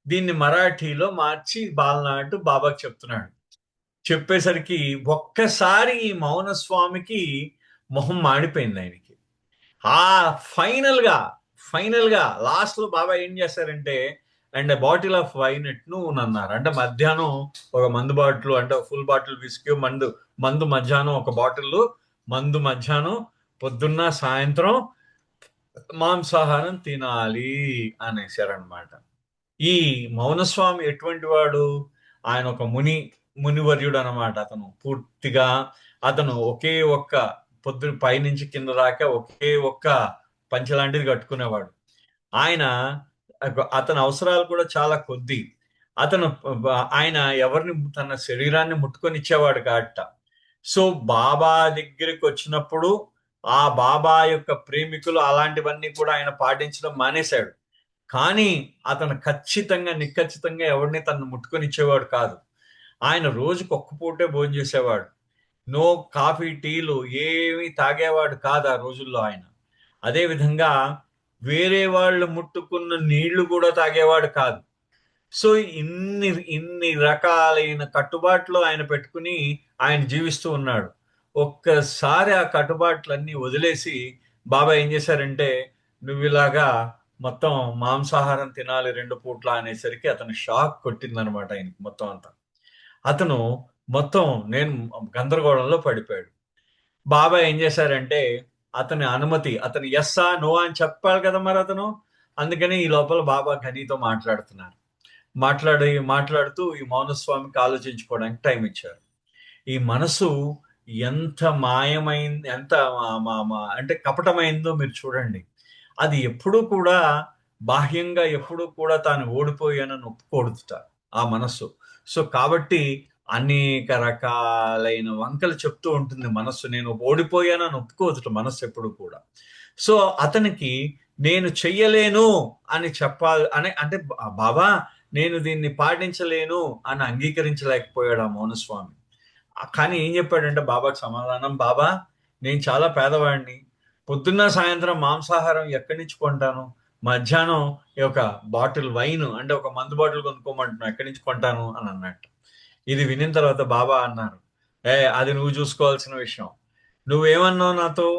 దీన్ని మరాఠీలో మార్చి బాలనాటు బాబాకి చెప్తున్నాడు. చెప్పేసరికి ఒక్కసారి ఈ మౌన స్వామికి మొహం మాడిపోయింది ఆయనకి. ఆ ఫైనల్ గా లాస్ట్ లో బాబా ఏం చేశారంటే, అండ్ బాటిల్ ఆఫ్ వైన్ ఎట్ను అన్నారు. అంటే మధ్యాహ్నం ఒక మందు బాటిల్, అంటే ఫుల్ బాటిల్ విస్కీ, మందు మధ్యాహ్నం ఒక బాటిల్ మందు, మధ్యాహ్నం, పొద్దున్న సాయంత్రం మాంసాహారం తినాలి అనేసారనమాట. ఈ మౌనస్వామి ఎటువంటి వాడు? ఆయన ఒక మునివర్యుడు అనమాట. అతను పూర్తిగా ఒకే ఒక్క పైనుంచి కింద దాకా ఒకే ఒక్క పంచె లాంటిది కట్టుకునేవాడు. అతని అవసరాలు కూడా చాలా కొద్ది. ఆయన ఎవరిని తన శరీరాన్ని ముట్టుకొని ఇచ్చేవాడు కాట. సో బాబా దగ్గరికి వచ్చినప్పుడు ఆ బాబా యొక్క ప్రేమికులు అలాంటివన్నీ కూడా ఆయన పాటించడం మానేశాడు. కానీ అతను నిఖచ్చితంగా ఎవరిని తను ముట్టుకొని ఇచ్చేవాడు కాదు. ఆయన రోజుకు ఒక్క పూటే భోజనం చేసేవాడు. నో కాఫీ, టీలు ఏమి తాగేవాడు కాదు ఆ రోజుల్లో ఆయన. అదే విధంగా వేరే వాళ్ళు ముట్టుకున్న నీళ్లు కూడా తాగేవాడు కాదు. సో ఇన్ని ఇన్ని రకాలైన కట్టుబాట్లు ఆయన పెట్టుకుని ఆయన జీవిస్తూ ఉన్నాడు. ఒక్కసారి ఆ కట్టుబాట్లన్నీ వదిలేసి బాబా ఏం చేశారంటే, నువ్వు ఇలాగా మొత్తం మాంసాహారం తినాలి 2 పూట్ల అనేసరికి అతను షాక్ కొట్టిందనమాట ఆయనకి మొత్తం అంతా. అతను మొత్తం నేను గందరగోళంలో పడిపోయాడు. బాబా ఏం చేశారంటే, అతని అనుమతి, అతను ఎస్సా నో అని చెప్పాలి కదా మరి అతను. అందుకని ఈ లోపల బాబా ఘనీతో మాట్లాడుతున్నారు. మాట్లాడుతూ ఈ మౌనస్వామికి ఆలోచించుకోవడానికి టైం ఇచ్చారు. ఈ మనసు ఎంత మాయమైంది, ఎంత అంటే కపటమైందో మీరు చూడండి. అది ఎప్పుడూ కూడా బాహ్యంగా ఎప్పుడూ కూడా తాను ఓడిపోయానని ఒప్పుకోడుట ఆ మనస్సు. సో కాబట్టి అనేక రకాలైన వంకలు చెప్తూ ఉంటుంది మనస్సు. నేను ఓడిపోయానని ఒప్పుకోదుట మనస్సు ఎప్పుడు కూడా. సో అతనికి నేను చెయ్యలేను అని చెప్పాలి అని అంటే, బాబా నేను దీన్ని పాటించలేను అని అంగీకరించలేకపోయాడు ఆ మౌనస్వామి. కానీ ఏం చెప్పాడంటే బాబాకి సమాధానం, బాబా నేను చాలా పేదవాడిని, పొద్దున్న సాయంత్రం మాంసాహారం ఎక్కడి నుంచి కొంటాను, మధ్యాహ్నం ఒక బాటిల్ వైన్ అంటే ఒక మందు బాటిల్ కొనుక్కోమంటున్నాను, ఎక్కడి నుంచి కొంటాను అని అన్నట్టు. ఇది వినిన తర్వాత బాబా అన్నారు, అది నువ్వు చూసుకోవాల్సిన విషయం. నువ్వేమన్నావు నాతో,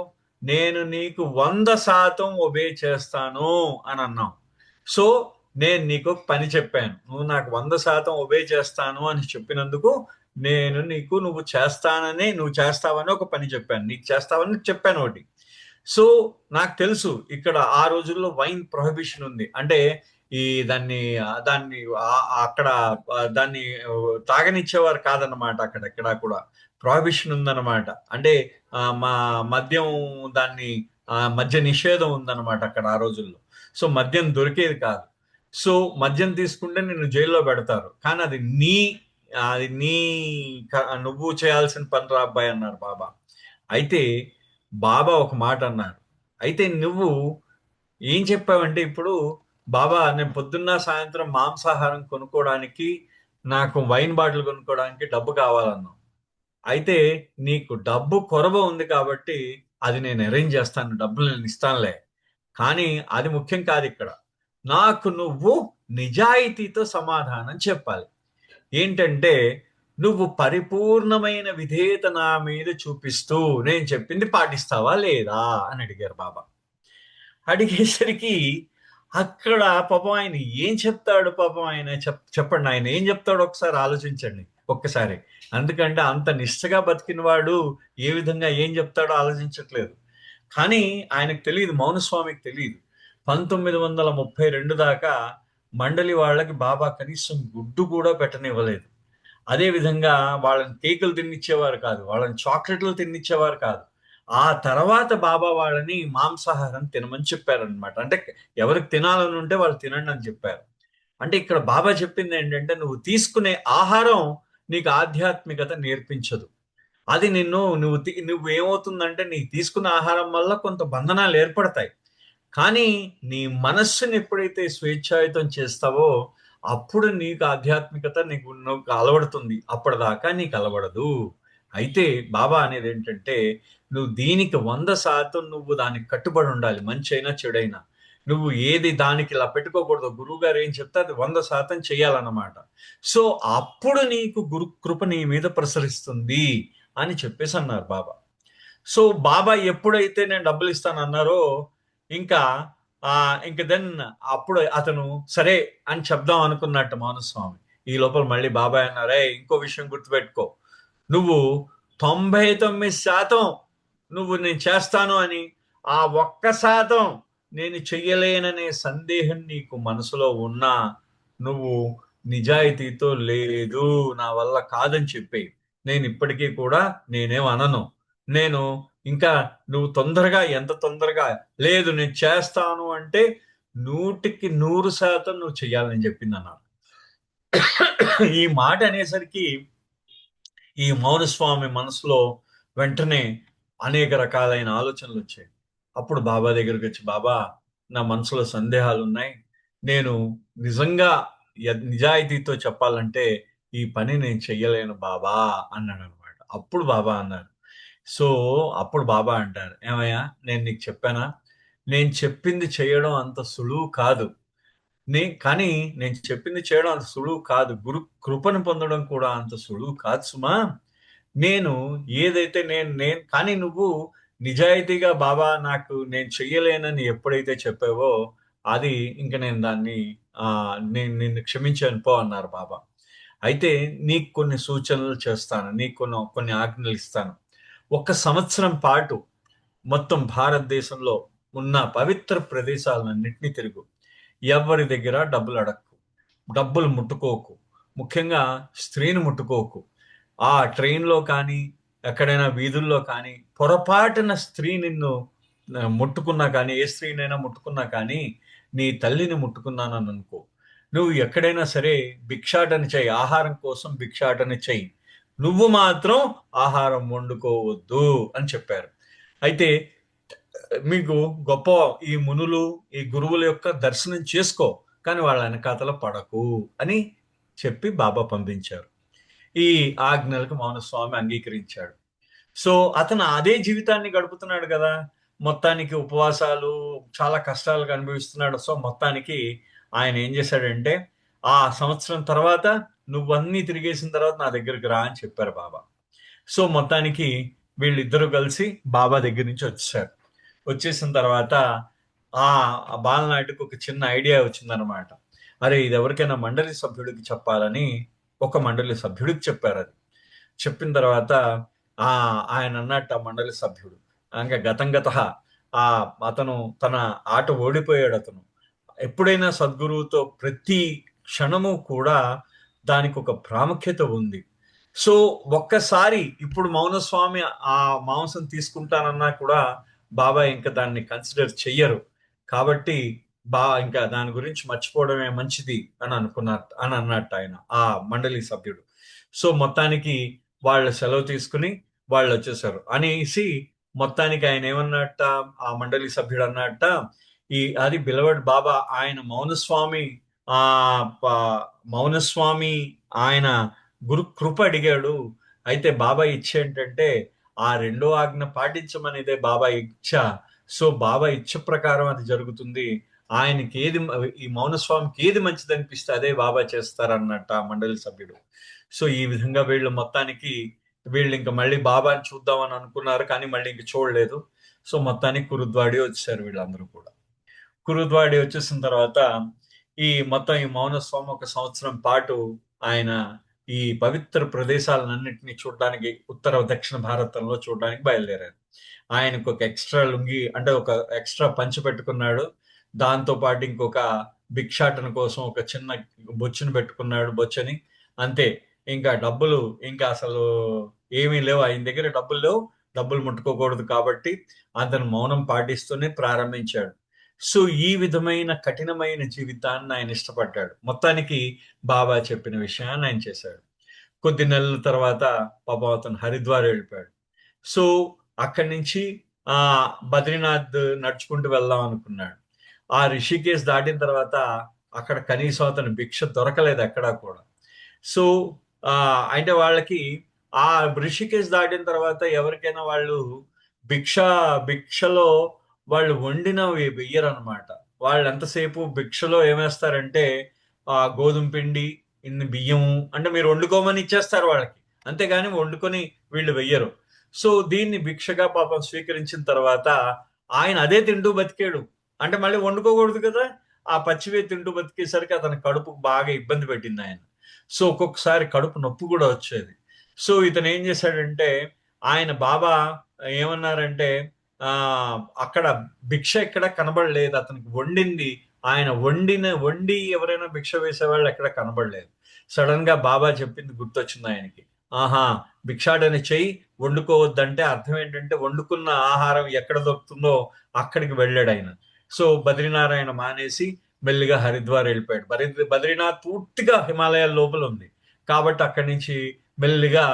నేను నీకు 100% ఒబే చేస్తాను అని అన్నావు. సో నేను నీకు ఒక పని చెప్పాను, నువ్వు నాకు 100% ఒబే చేస్తాను అని చెప్పినందుకు నేను నీకు నువ్వు చేస్తావని ఒక పని చెప్పాను, నీకు చేస్తావని చెప్పాను ఒకటి. సో నాకు తెలుసు ఇక్కడ ఆ రోజుల్లో వైన్ ప్రొహిబిషన్ ఉంది, అంటే ఈ దాన్ని దాన్ని అక్కడ దాన్ని తాగనిచ్చేవారు కాదన్నమాట. అక్కడ ఎక్కడా కూడా ప్రొహిబిషన్ ఉందన్నమాట. అంటే మా మద్యం దాన్ని మద్య నిషేధం ఉందన్నమాట అక్కడ ఆ రోజుల్లో. సో మద్యం దొరికేది కాదు. సో మద్యం తీసుకుంటే నిన్ను జైల్లో పెడతారు. కానీ అది నీ నువ్వు చేయాల్సిన పని రా అబ్బాయి అన్నారు బాబా. అయితే బాబా ఒక మాట అన్నారు, అయితే నువ్వు ఏం చెప్పావంటే ఇప్పుడు, బాబా నేను పొద్దున్న సాయంత్రం మాంసాహారం కొనుక్కోవడానికి, నాకు వైన్ బాటిల్ కొనుక్కోవడానికి డబ్బు కావాలన్నావు. అయితే నీకు డబ్బు కొరవ ఉంది కాబట్టి అది నేను అరేంజ్ చేస్తాను, డబ్బులు నేను ఇస్తానులే. కానీ అది ముఖ్యం కాదు ఇక్కడ. నాకు నువ్వు నిజాయితీతో సమాధానం చెప్పాలి. ఏంటంటే, నువ్వు పరిపూర్ణమైన విధేయత నా మీద చూపిస్తూ నేను చెప్పింది పాటిస్తావా లేదా అని అడిగారు బాబా. అడిగేసరికి అక్కడ పాపం ఆయన ఏం చెప్తాడు, పాపం ఆయన చెప్పండి, ఆయన ఏం చెప్తాడు ఒకసారి ఆలోచించండి ఒక్కసారి. ఎందుకంటే అంత నిష్ఠగా బతికిన వాడు ఏ విధంగా ఏం చెప్తాడో ఆలోచించట్లేదు. కానీ ఆయనకు తెలియదు, మౌనస్వామికి తెలియదు. 1932 దాకా మండలి వాళ్ళకి బాబా కనీసం గుడ్డు కూడా పెట్టనివ్వలేదు. అదే విధంగా వాళ్ళని కేకులు తినిచ్చేవారు కాదు, వాళ్ళని చాక్లెట్లు తినిచ్చేవారు కాదు. ఆ తర్వాత బాబా వాళ్ళని మాంసాహారం తినమని చెప్పారనమాట. అంటే ఎవరికి తినాలని ఉంటే వాళ్ళు తినండి అని చెప్పారు. అంటే ఇక్కడ బాబా చెప్పింది ఏంటంటే, నువ్వు తీసుకునే ఆహారం నీకు ఆధ్యాత్మికత నేర్పించదు. అది నువ్వు ఏమవుతుందంటే, నీకు తీసుకున్న ఆహారం వల్ల కొంత బంధనాలు ఏర్పడతాయి. కానీ నీ మనస్సుని ఎప్పుడైతే స్వేచ్ఛాయుతం చేస్తావో అప్పుడు నీకు ఆధ్యాత్మికత నువ్వు అలవడుతుంది, అప్పటిదాకా నీకు అలవడదు. అయితే బాబా అనేది ఏంటంటే, నువ్వు దీనికి 100% నువ్వు దానికి కట్టుబడి ఉండాలి, మంచి అయినా చెడైనా. నువ్వు ఏది దానికి ఇలా పెట్టుకోకూడదు, గురువు గారు ఏం చెప్తే అది 100% చెయ్యాలన్నమాట. సో అప్పుడు నీకు గురు కృప నీ మీద ప్రసరిస్తుంది అని చెప్పేసి అన్నారు బాబా. సో బాబా ఎప్పుడైతే నేను డబ్బులు ఇస్తాను అన్నారో, ఇంకా ఇంక దెన్ అప్పుడు అతను సరే అని చెప్దాం అనుకున్నట్టు మౌనస్వామి. ఈ లోపల మళ్ళీ బాబాయ్ అన్నారే, ఇంకో విషయం గుర్తుపెట్టుకో, నువ్వు 99% నువ్వు నేను చేస్తాను అని, ఆ 1% నేను చెయ్యలేననే సందేహం నీకు మనసులో ఉన్నా నువ్వు నిజాయితీతో లేదు, నా వల్ల కాదని చెప్పి, నేను ఇప్పటికీ కూడా నేనేం అనను. నేను ఇంకా ఎంత తొందరగా లేదు నేను చేస్తాను అంటే 100% నువ్వు చెయ్యాలని చెప్పింది అన్నారు. ఈ మాట అనేసరికి ఈ మౌనస్వామి మనసులో వెంటనే అనేక రకాలైన ఆలోచనలు వచ్చాయి. అప్పుడు బాబా దగ్గరికి వచ్చి, బాబా నా మనసులో సందేహాలు ఉన్నాయి, నేను నిజంగా నిజాయితీతో చెప్పాలంటే ఈ పని నేను చెయ్యలేను బాబా అన్నాడు అనమాట. అప్పుడు బాబా అన్నారు, సో అప్పుడు బాబా అంటారు, ఏమయ్యా నేను నీకు చెప్పానా, నేను చెప్పింది చేయడం అంత సులువు కాదు. కానీ నేను చెప్పింది చేయడం అంత సులువు కాదు. గురు కృపను పొందడం కూడా అంత సులువు కాదు సుమా. నేను ఏదైతే నేను కానీ నువ్వు నిజాయితీగా బాబా నాకు నేను చెయ్యలేనని ఎప్పుడైతే చెప్పావో అది ఇంక నేను దాన్ని నేను నిన్ను క్షమించాను పో అన్నారు బాబా. అయితే నీకు కొన్ని సూచనలు చేస్తాను, నీకు కొన్ని ఆజ్ఞలు ఇస్తాను. 1 సంవత్సరం పాటు మొత్తం భారతదేశంలో ఉన్న పవిత్ర ప్రదేశాలన్నింటినీ తిరుగు. ఎవరి దగ్గర డబ్బులు అడక్కు, డబ్బులు ముట్టుకోకు, ముఖ్యంగా స్త్రీని ముట్టుకోకు. ఆ ట్రైన్లో కానీ ఎక్కడైనా వీధుల్లో కానీ పొరపాటున స్త్రీ నిన్ను ముట్టుకున్నా కానీ, ఏ స్త్రీనైనా ముట్టుకున్నా కానీ నీ తల్లిని ముట్టుకున్నానని అనుకో. నువ్వు ఎక్కడైనా సరే భిక్షాటన చెయ్యి, ఆహారం కోసం భిక్షాటన చెయ్యి, నువ్వు మాత్రం ఆహారం వండుకోవద్దు అని చెప్పారు. అయితే మీకు గొప్ప ఈ మునులు ఈ గురువుల యొక్క దర్శనం చేసుకో, కానీ వాళ్ళ వెనకాతల పడకు అని చెప్పి బాబా పంపించారు. ఈ ఆజ్ఞలకు మౌనస్వామి అంగీకరించాడు. సో అతను అదే జీవితాన్ని గడుపుతున్నాడు కదా, మొత్తానికి ఉపవాసాలు చాలా కష్టాలకు అనుభవిస్తున్నాడు. సో మొత్తానికి ఆయన ఏం చేశాడంటే ఆ సంవత్సరం తర్వాత నువ్వన్నీ తిరిగేసిన తర్వాత నా దగ్గరికి రా అని చెప్పారు బాబా. సో మొత్తానికి వీళ్ళిద్దరూ కలిసి బాబా దగ్గర నుంచి వచ్చేసారు. వచ్చేసిన తర్వాత ఆ బాలనాటికి ఒక చిన్న ఐడియా వచ్చిందనమాట. అరే ఇది ఎవరికైనా మండలి సభ్యుడికి చెప్పాలని ఒక మండలి సభ్యుడికి చెప్పారు. అది చెప్పిన తర్వాత ఆయన అన్నట్టు ఆ మండలి సభ్యుడు ఇంకా గత అతను తన ఆట ఓడిపోయాడు. అతను ఎప్పుడైనా సద్గురువుతో ప్రతి క్షణము కూడా దానికి ఒక ప్రాముఖ్యత ఉంది. సో ఒక్కసారి ఇప్పుడు మౌనస్వామి ఆ మాంసం తీసుకుంటానన్నా కూడా బాబా ఇంకా దాన్ని కన్సిడర్ చెయ్యరు. కాబట్టి ఇంకా దాని గురించి మర్చిపోవడమే మంచిది అని అన్నట్టు ఆయన ఆ మండలి సభ్యుడు. సో మొత్తానికి వాళ్ళు సెలవు తీసుకుని వాళ్ళు వచ్చేసారు అనేసి మొత్తానికి ఆయన ఏమన్నట్ట, ఆ మండలి సభ్యుడు అన్నట్ట, అది బిలవడ్ బాబా ఆయన మౌనస్వామి ఆయన గురు కృప అడిగాడు. అయితే బాబా ఇచ్చ ఏంటంటే ఆ 2వ ఆజ్ఞ పాటించమనేదే బాబా ఇచ్చ. సో బాబా ఇచ్చ ప్రకారం అది జరుగుతుంది. ఆయనకి ఈ మౌనస్వామికి ఏది మంచిది అనిపిస్తే అదే బాబా చేస్తారన్నట్ట ఆ మండలి సభ్యుడు. సో ఈ విధంగా వీళ్ళు ఇంకా మళ్ళీ బాబాని చూద్దామని అనుకున్నారు, కానీ మళ్ళీ ఇంక చూడలేదు. సో మొత్తానికి కురుద్వాడి వచ్చారు వీళ్ళందరూ కూడా. కురుద్వాడి వచ్చేసిన తర్వాత ఈ మౌనస్వామి 1 సంవత్సరం పాటు ఆయన ఈ పవిత్ర ప్రదేశాలన్నింటినీ చూడడానికి ఉత్తర దక్షిణ భారతంలో చూడడానికి బయలుదేరారు. ఆయనకు ఒక ఎక్స్ట్రా లుంగి అంటే ఒక ఎక్స్ట్రా పంచి పెట్టుకున్నాడు. దాంతో పాటు ఇంకొక భిక్షాటన కోసం ఒక చిన్న బొచ్చును పెట్టుకున్నాడు, బొచ్చని. అంతే, ఇంకా డబ్బులు ఇంకా అసలు ఏమీ లేవు ఆయన దగ్గర, డబ్బులు లేవు, డబ్బులు ముట్టుకోకూడదు. కాబట్టి అతను మౌనం పాటిస్తూనే ప్రారంభించాడు. సో ఈ విధమైన కఠినమైన జీవితాన్ని ఆయన ఇష్టపడ్డాడు. మొత్తానికి బాబా చెప్పిన విషయాన్ని ఆయన చేశాడు. కొద్ది నెలల తర్వాత పాపం అతను హరిద్వార్ వెళ్ళిపోయాడు. సో అక్కడి నుంచి బద్రీనాథ్ నడుచుకుంటూ వెళ్దాం అనుకున్నాడు. ఆ రిషికేశ్ దాటిన తర్వాత అక్కడ కనీసం అతను భిక్ష దొరకలేదు ఎక్కడా కూడా. సో అంటే వాళ్ళకి ఆ రిషికేశ్ దాటిన తర్వాత ఎవరికైనా వాళ్ళు భిక్షలో వాళ్ళు వండినవి వెయ్యరు అనమాట. వాళ్ళు ఎంతసేపు భిక్షలో ఏమేస్తారంటే గోధుమ పిండి, ఇన్ని బియ్యం అంటే మీరు వండుకోమని ఇచ్చేస్తారు వాళ్ళకి, అంతేగాని వండుకొని వీళ్ళు వెయ్యరు. సో దీన్ని భిక్షగా పాపం స్వీకరించిన తర్వాత ఆయన అదే తింటూ బతికాడు. అంటే మళ్ళీ వండుకోకూడదు కదా, ఆ పచ్చివే తింటూ బతికేసరికి అతని కడుపు బాగా ఇబ్బంది పెట్టింది ఆయన. సో ఒక్కొక్కసారి కడుపు నొప్పి కూడా వచ్చేది. సో ఇతను ఏం చేశాడంటే ఆయన బాబా ఏమన్నారంటే అక్కడ భిక్ష ఎక్కడ కనబడలేదు అతనికి, వండింది ఆయన వండి ఎవరైనా భిక్ష వేసేవాళ్ళు ఎక్కడ కనబడలేదు. సడన్ గా బాబా చెప్పింది గుర్తొచ్చింది ఆయనకి. ఆహా, భిక్షాటన చెయ్యి, వండుకోవద్దంటే అర్థం ఏంటంటే వండుకున్న ఆహారం ఎక్కడ దొరుకుతుందో అక్కడికి వెళ్ళాడు ఆయన. సో బద్రీనారాయణ మానేసి మెల్లిగా హరిద్వార్ వెళ్ళిపోయాడు. బద్రీనాథ్ పూర్తిగా హిమాలయాల లోపల ఉంది కాబట్టి అక్కడి నుంచి మెల్లిగా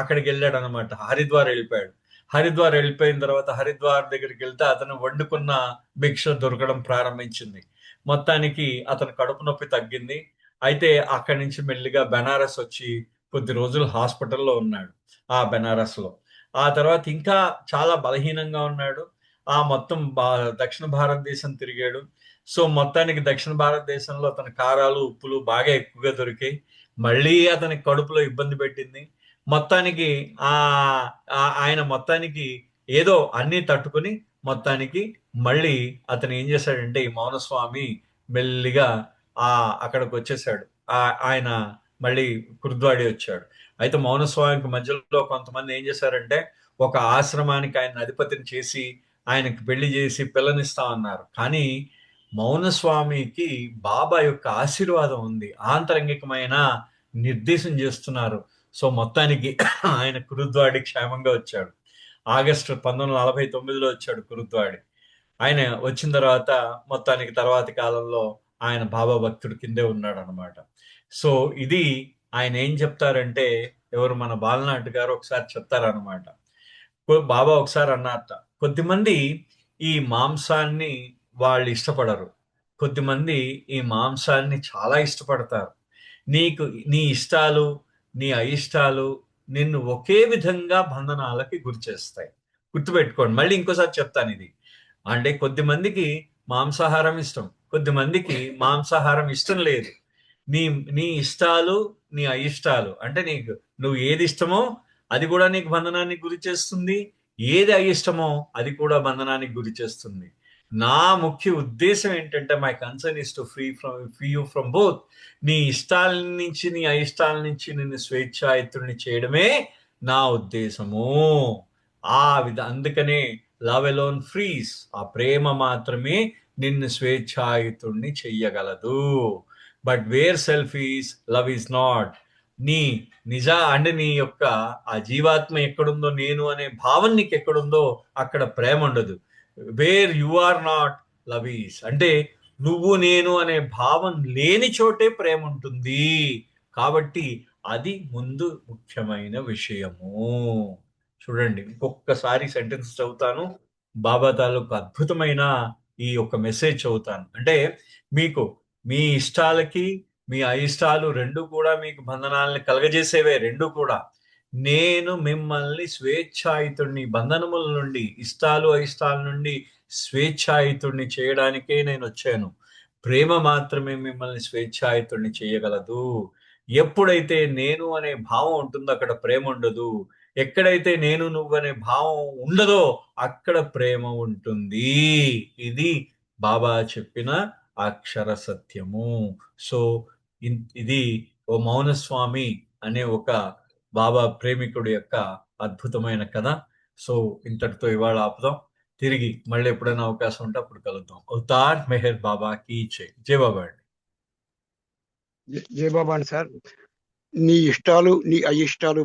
అక్కడికి వెళ్ళాడు అనమాట. హరిద్వార్ వెళ్ళిపోయాడు. హరిద్వార్ వెళ్ళిపోయిన తర్వాత హరిద్వార్ దగ్గరికి వెళ్తే అతను వండుకున్న భిక్ష దొరకడం ప్రారంభించింది. మొత్తానికి అతను కడుపు నొప్పి తగ్గింది. అయితే అక్కడి నుంచి మెల్లిగా బెనారస్ వచ్చి కొద్ది రోజులు హాస్పిటల్లో ఉన్నాడు ఆ బెనారస్ లో. ఆ తర్వాత ఇంకా చాలా బలహీనంగా ఉన్నాడు. మొత్తం దక్షిణ భారతదేశం తిరిగాడు. సో మొత్తానికి దక్షిణ భారతదేశంలో అతని కారాలు ఉప్పులు బాగా ఎక్కువగా దొరికాయి. మళ్ళీ అతని కడుపులో ఇబ్బంది పెట్టింది. మొత్తానికి ఆ ఆయన మొత్తానికి ఏదో అన్ని తట్టుకుని మొత్తానికి మళ్ళీ అతను ఏం చేశాడంటే ఈ మౌనస్వామి మెల్లిగా ఆ అక్కడికి వచ్చేసాడు. ఆయన మళ్ళీ కుర్ద్వాడి వచ్చాడు. అయితే మౌనస్వామికి మధ్యలో కొంతమంది ఏం చేశారంటే ఒక ఆశ్రమానికి ఆయన అధిపతిని చేసి ఆయనకి పెళ్లి చేసి పిల్లనిస్తా ఉన్నారు. కానీ మౌనస్వామికి బాబా యొక్క ఆశీర్వాదం ఉంది, ఆంతరంగికమైన నిర్దేశం చేస్తున్నారు. సో మొత్తానికి ఆయన కురుద్వాడి క్షేమంగా వచ్చాడు. ఆగస్టు 1949లో వచ్చాడు కురుద్వాడి. ఆయన వచ్చిన తర్వాత మొత్తానికి తర్వాతి కాలంలో ఆయన బాబా భక్తుడి కిందే ఉన్నాడు అనమాట. సో ఇది ఆయన ఏం చెప్తారంటే, ఎవరు మన బాలనాటి గారు ఒకసారి చెప్తారనమాట. బాబా ఒకసారి అన్నారట, కొద్దిమంది ఈ మాంసాన్ని వాళ్ళు ఇష్టపడరు, కొద్దిమంది ఈ మాంసాన్ని చాలా ఇష్టపడతారు. నీకు నీ ఇష్టాలు నీ అయిష్టాలు నిన్ను ఒకే విధంగా బంధనాలకి గురి చేస్తాయి. గుర్తుపెట్టుకోండి, మళ్ళీ ఇంకోసారి చెప్తాను ఇది. అంటే కొద్ది మందికి మాంసాహారం ఇష్టం, కొద్ది మందికి మాంసాహారం ఇష్టం లేదు. నీ నీ ఇష్టాలు నీ అయిష్టాలు అంటే నువ్వు ఏది ఇష్టమో అది కూడా నీకు బంధనానికి గురి చేస్తుంది, ఏది అయిష్టమో అది కూడా బంధనానికి గురి చేస్తుంది. నా ముఖ్య ఉద్దేశం ఏంటంటే, my concern is to free you from both. నీ ఇష్టాల నుంచి నీ అయిష్టాల నుంచి నిన్ను స్వేచ్ఛాయుతుడిని చేయడమే నా ఉద్దేశము. అందుకనే లవ్ ఎలోన్ ఫ్రీస్, ఆ ప్రేమ మాత్రమే నిన్ను స్వేచ్ఛాయుతుడిని చెయ్యగలదు. But where self is love is not. నీ అంటే నీ యొక్క ఆ జీవాత్మ ఎక్కడుందో, నేను అనే భావం నీకు ఎక్కడుందో అక్కడ ప్రేమ ఉండదు. Where you are not love is, అంటే నువ్వు నేను అనే భావం లేని చోటే ప్రేమ ఉంటుంది. కాబట్టి అది ముందు ముఖ్యమైన విషయము. చూడండి, ఇంకొకసారి సెంటెన్స్ చదువుతాను. బాబా తాలూకు అద్భుతమైన ఈ యొక్క మెసేజ్ చదువుతాను. అంటే మీకు మీ ఇష్టాలకి మీ అయిష్టాలు రెండు కూడా మీకు బంధనాలని కలగజేసేవే, రెండు కూడా. నేను మిమ్మల్ని స్వేచ్ఛాయుతుడిని, బంధనముల నుండి, ఇష్టాలు అయిష్టాల నుండి స్వేచ్ఛాయుతుడిని చేయడానికే నేను వచ్చాను. ప్రేమ మాత్రమే మిమ్మల్ని స్వేచ్ఛాయుతుడిని చేయగలదు. ఎప్పుడైతే నేను అనే భావం ఉంటుందో అక్కడ ప్రేమ ఉండదు. ఎక్కడైతే నేను నువ్వు అనే భావం ఉండదో అక్కడ ప్రేమ ఉంటుంది. ఇది బాబా చెప్పిన అక్షర సత్యము. సో ఇది ఓ మౌనస్వామి అనే ఒక బాబా ప్రేమికుడు యొక్క అద్భుతమైన కథ. సో ఇంతటితో ఇవాళ ఆపుదాం. తిరిగి మళ్ళీ ఎప్పుడైనా అవకాశం ఉంటే అప్పుడు కలుద్దాం. అవతార్ మెహర్ బాబా కీ జై బాబా అండి. జై బాబా అండి సార్. నీ ఇష్టాలు నీ అయిష్టాలు